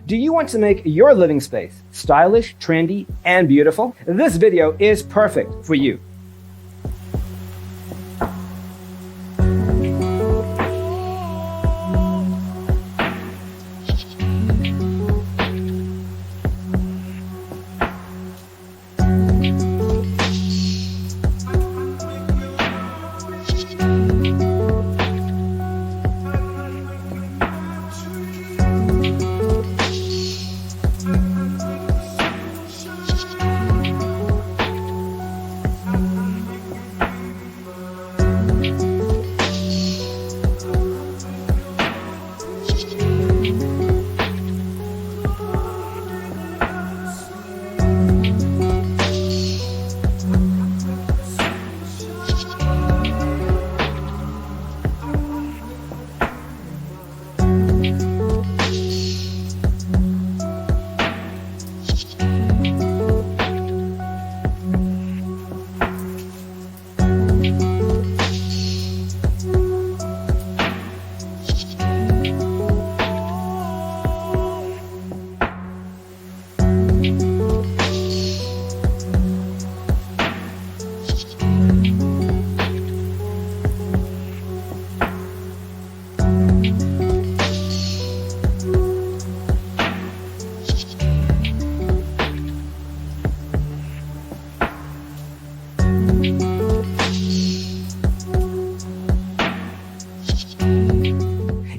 Do you want to make your living space stylish, trendy, and beautiful? This video is perfect for you.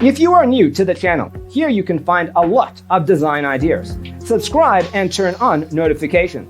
If you are new to the channel, here you can find a lot of design ideas. Subscribe and turn on notifications.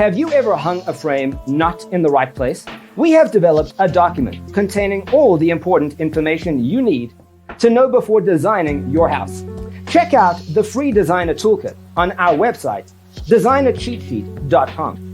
Have you ever hung a frame not in the right place? We have developed a document containing all the important information you need to know before designing your house. Check out the free designer toolkit on our website, designercheatsheet.com.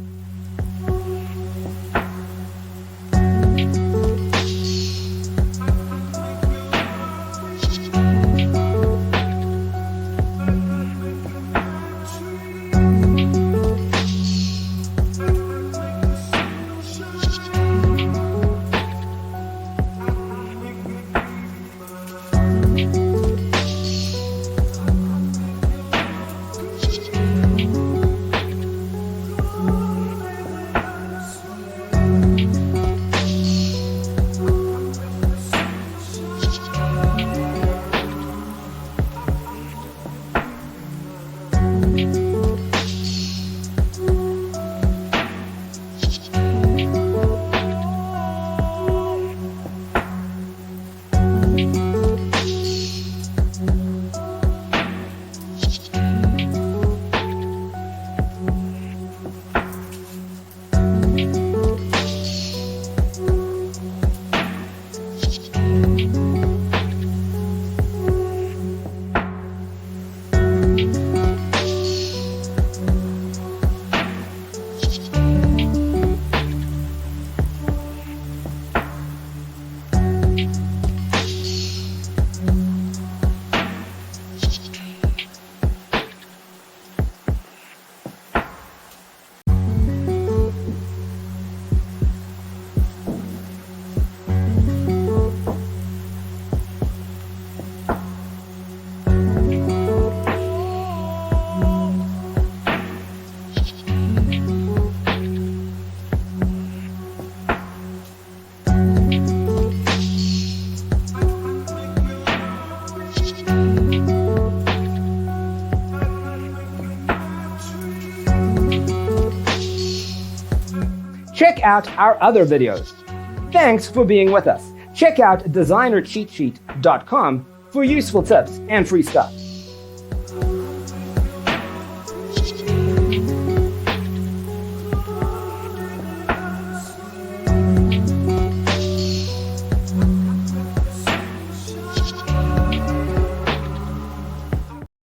check out our other videos. Thanks for being with us. Check out designercheatsheet.com for useful tips and free stuff.